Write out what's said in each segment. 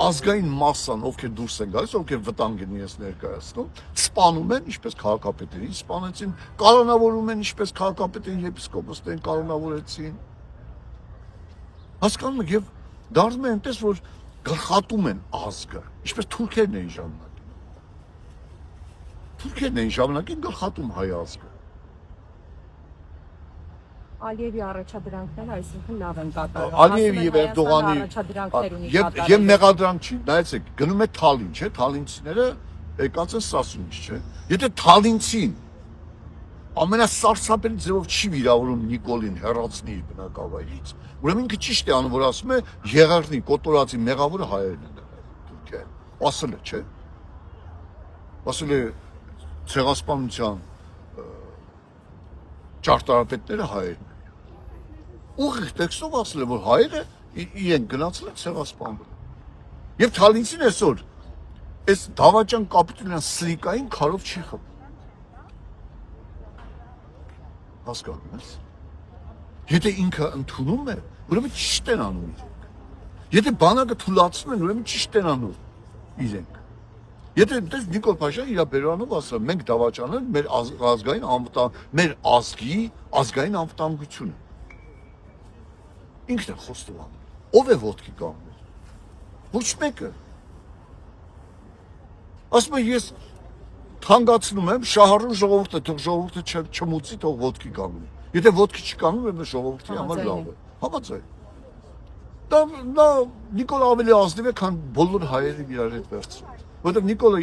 ազգային մասսան, ովքեր դուրս են գալիս, ովքեր վտանգ են իրենց ներկայացնում, սպանում են, ինչպես քաղաքապետերին սպանեցին, կալանավորում են, ինչպես քաղաքապետերին եպիսկոպոսներին կալանավորեցին։ Հասկանում եք, եւ դառնում է այնպես, որ գլխատում են ազգը, ինչպես թուրքերն էին ժամանակին։ Թուրքերն էին ժամանակին գլխատում հայ ազգը։ Ալիևի առաջադրանքները այսինքն լավ են կատարում։ Ալիևի եւ Էրդողանի առաջադրանքներ ունի եւ մեղադրանք չի, նայեցեք, գնում է Թալին, չէ՞, թալինցիները եկած են Սասունից, չէ՞։ Եթե թալինցին ամենասարսափելի ձևով չի վիրավորում Նիկոլին հեռացնի իր բնակավայրից, ուրեմն ինքը ճիշտ է անում, որ ասում է Եղեռնի կոտորածի մեղավորը հայերն են Թուրքիան։ Ասել է, չէ՞։ Ասել է ցեղասպանության ճարտարապետները հայերն են։ Ուղիղ տեքստով ասել է, որ հայերը իրենք գնացել են ցեղասպանվել։ Եվ Թալինցին այսօր այս դավաճան կապիտուլյան սլիկային քարով չի խփում։ Հասկանում ես։ Եթե ինքը ընդունում է, ուրեմն ճիշտ են անում իրենք։ Եթե բանակը թույլատրում են, ուրեմն ճիշտ են անում իրենք։ Եթե դες Նիկոլ Փաշան իր բերանով ասել, մենք դավաճանել մեր ազգային մեր ազգի ազգային անվտանգությունը։ Ինքն է խոստովանում։ Ով է ոտքի կանգնել։ Ոչ մեկը։ Ասում եմ ես թանկացնում եմ շահառու ժողովուրդը, թող ժողովուրդը չմուծի, թող ոտքի կանգնի։ Եթե ոտքի չկանգնում, ուրեմն ժողովրդի համար լավ է։ Համաձայն։ Դա Նիկոլ ավելի ազնիվ է, քան բոլոր հայերը իրար հետ վերցրել։ Որտեղ Նիկոլը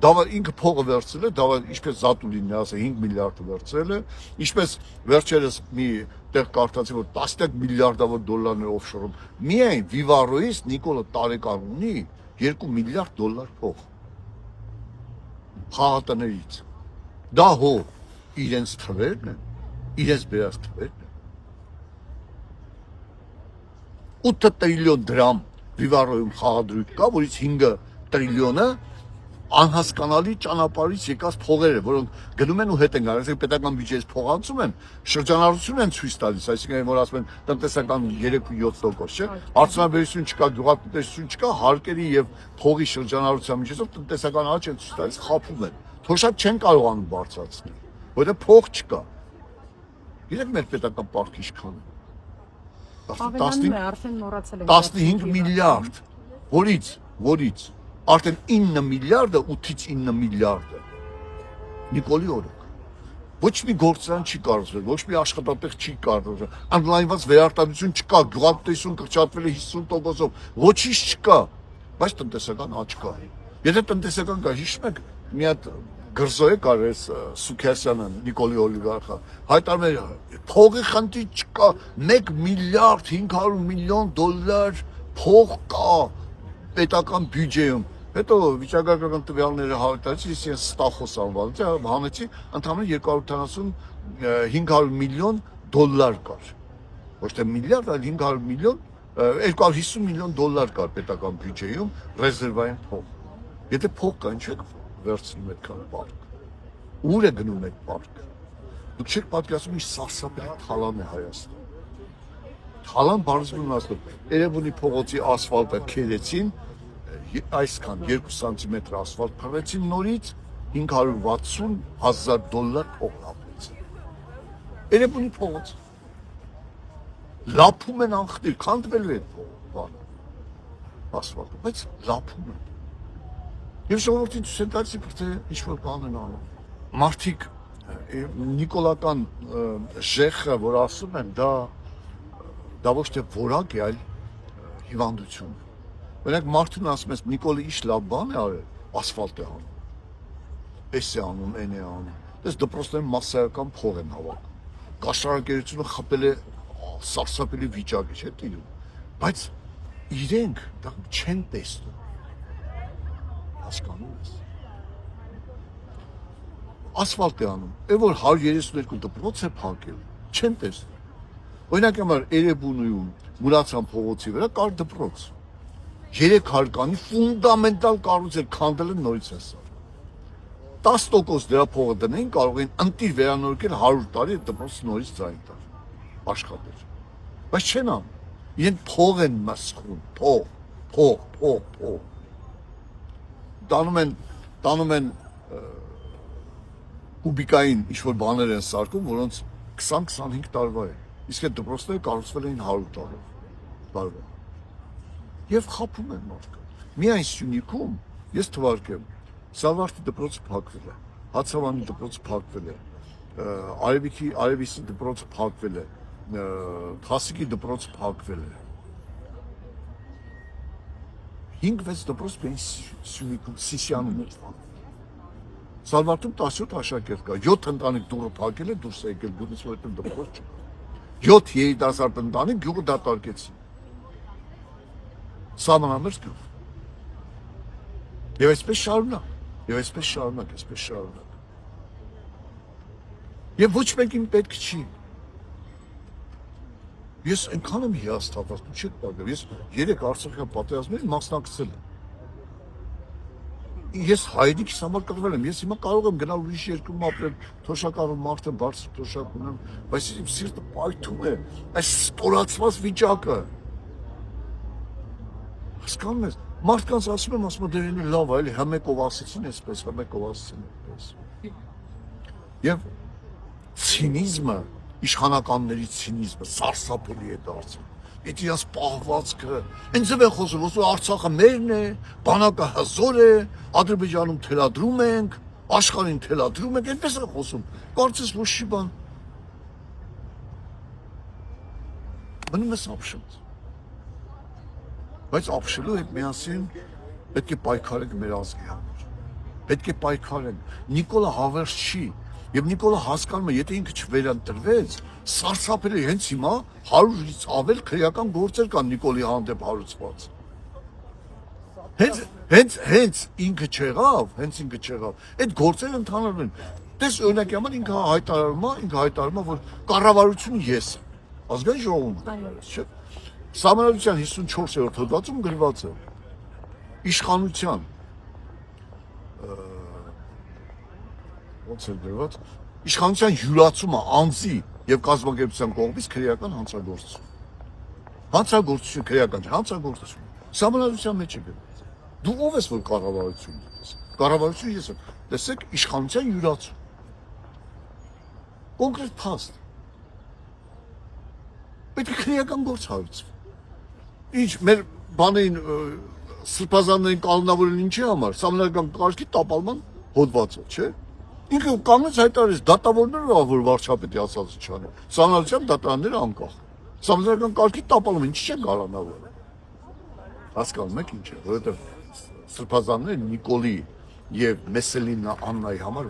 ինքը փողը վերցրել է, ինչպես Զատուլինն է ասել 5 միլիարդ վերցրել է, ինչպես վերջերս մի տեղ կարդացի, որ 10 միլիարդավոր դոլարներ օֆշորում։ Միայն Վիվարոյից Նիկոլը տարեկան ունի 2 միլիարդ դոլար փող։ Խաղատներից։ Դա հո իրենց թվերն են, իրենց բերած թվերն են։ 8 տրիլիոն դրամ Վիվարոյում խաղադրույք կա, որից 5 տրիլիոնը անհասկանալի ճանապարհից եկած փողեր է, որոնք գնում են ու հետ են գալիս, այսինքն պետական բյուջեից փոխանցում են, շրջանառություն են ցույց տալիս, այսինքն որ ասում են տնտեսական 3-7%, չէ՞, արդյունաբերություն չկա, գյուղատնտեսություն չկա, հարկերի եւ փողի շրջանառության միջոցով տնտեսական աճ են ցույց տալիս, խափում են։ Թող շատ չեն կարողանում բարձրացնել, որովհետեւ փող չկա։ Գիտեք մեր պետական պարտքի ինչքան է։ 15 միլիարդ, որից արդեն 9 միլիարդը 8-ից 9 միլիարդը Նիկոլի օրոք։ Ոչ մի գործարան չի կառուցվել, ոչ մի աշխատատեղ չի կառուցվել, անլայնված վերարտադրություն չկա, գյուղատնտեսություն կրճատվել է 50%-ով, ոչինչ չկա, բայց տնտեսական աճ կա։ Եթե տնտեսական կա, հիշում եք, մի հատ գրզոյ կար էս Սուքերսյանը, Նիկոլի օլիգարխը, հայտարարում էր փողի խնդիր չկա, 1 միլիարդ 500 միլիոն դոլար փող կա պետական բյուջեում։ Հետո վիճակագրական տվյալները հավաքեցի, ես ստախոս անվանեցի, հանեցի, ընդհանուր 500 միլիոն դոլար կար։ Ոչ թե միլիարդ, այլ 500 միլիոն, 250 միլիոն դոլար կար պետական բյուջեում ռեզերվային փող։ Եթե փող կա, ինչ եք վերցնում այդքան պարկ։ Ուր է գնում այդ պարկը։ Դուք չեք պատկերացնում, ինչ սարսափելի թալան է Հայաստան։ Թալան բարձրում ասում, Էրեբունի փողոցի ասֆալտը քերեցին, այսքան 2 սանտիմետր ասֆալտ փռեցին նորից 560,000 դոլար փող ապրեցին։ Էրեբունի փողոց։ Լափում են անխտիր, քանդվել է այդ ասֆալտը, բայց լափում են։ Եվ ժողովրդին ցույց են տալիս, թե ինչ-որ բան են անում։ Մարդիկ նիկոլական ժեխը, որ ասում են, դա ոչ թե որակ է, այլ հիվանդություն։ Օրինակ մարդուն ասում ես Նիկոլը ինչ լավ բան է արել, ասֆալտ է անում։ Էս է անում, այն է անում։ Դες դպրոցներում մասսայական փող են հավաքում։ Կաշառակերությունը խփել է սարսափելի վիճակի, չէ՞ տիրում։ Բայց իրենք դա չեն տեսնում։ Հասկանում ես։ Ասֆալտ է անում, որ 132 դպրոց է փակել, չեն տեսնում։ Օրինակ համար Էրեբունիում Մուրացյան փողոցի վրա կար դպրոց։ 3 հարկանի ֆունդամենտալ կառույցեր քանդել են նորից հեսար։ 10% դրա փողը դնեն, կարող են ընտիր վերանորոգել 100 տարի այդ դպրոցը նորից ձայն տալ աշխատել։ Բայց չեն անում։ Իրենք փող են մասխում, փող, Փող։ Տանում են կուբիկային ինչ-որ բաներ են սարքում, որոնց 20-25 տարվա է։ Իսկ այդ դպրոցները կառուցվել էին 100 տարվա։ Եվ խափում են մարդկանց։ Միայն Սյունիքում ես թվարկեմ, Սալվարտի դպրոցը փակվել է, Հացավանի դպրոցը փակվել է, Արևիսի դպրոցը փակվել է, Թասիկի դպրոցը փակվել է։ 5-6 դպրոց բեն Սյունիքում, Սիսիանում էր։ Սալվարտում 17 աշակերտ կա, 7 ընտանիք դուրը փակել է, դուրս է եկել գյուղից, որտեղ դպրոց չկա։ 7 երիտասարդ ընտանիք գյուղը դատարկեցին։ Սահմանամերձ գյուղ։ Եվ այսպես շարունակ։ Եվ ոչ մեկին պետք չի։ Ես այնքան եմ հիասթափված, դու չեք պատկերացնում, ես 3 Արցախյան պատերազմներին մասնակցել եմ։ Ես հայրիկիս համար կռվել եմ, ես հիմա կարող եմ գնալ ուրիշ երկրում ապրել, թոշակառու մարդ եմ, բարձր թոշակ ունեմ, բայց իմ սիրտը պայթում է, այս ստորացված վիճակը։ Հասկանում ես, մարդկանց ասում եմ դերին լավ, այլ հմեկով ասեցին այսպես, հմեկով ասեցին այդպես։ Եվ ցինիզմը, իշխանականների ցինիզմը սարսափելի է դարձել։ Այդ իրաց պահվածքը, ինձև են խոսում, որ Արցախը մերն է, բանակը հզոր է, Ադրբեջանում թելադրում ենք, աշխարհին թելադրում ենք, այնպես են խոսում։ Կարծես ոչ մի բան։ Մնում ես ապշած։ Բայց ապշելու հետ միասին պետք է պայքարենք մեր ազգի համար։ Պետք է պայքարենք։ Նիկոլա հավերժ չի։ Եվ Նիկոլը հասկանում է, եթե ինքը չվերանտրվեց, սարսափել է հենց հիմա 100-ից ավել քրեական գործեր կան Նիկոլի հանդեպ հարուցված։ Հենց ինքը չեղավ, այդ գործերը ընդհանրում են։ Տես օրինակի համար ինքը հայտարարում է, որ կառավարությունը ես եմ, ազգային ժողովում, չէ՞։ Սահմանադրության 54-րդ հոդվածում գրված է իշխանության ոնց է գրված, իշխանության յուրացումը անձի եւ կազմակերպության կողմից քրեական հանցագործություն։ Հանցագործություն, քրեական հանցագործություն։ Սահմանադրության մեջ է գրված։ Դու ով ես, որ կառավարություն ես։ Կառավարություն ես եմ։ Տեսեք, իշխանության յուրացում։ Կոնկրետ փաստ։ Պետք է քրեական գործ հարուցվի։ Ինչ մեր բանային սրբազաններին կանոնավորել ինչի համար, սահմանադրական կարգի տապալման հոդվածը, չէ՞։ Ինքը կանգնեց հայտարարեց դատավորները, որ վարչապետի ասածը չանի։ Սահմանադրության դատարանները անկախ։ Սահմանադրական կարգի տապալումը ինչի՞ չէ կառանավորել։ Հասկանում եք ինչ է, որովհետև սրբազանները Նիկոլի եւ Մեսելինա Աննայի համար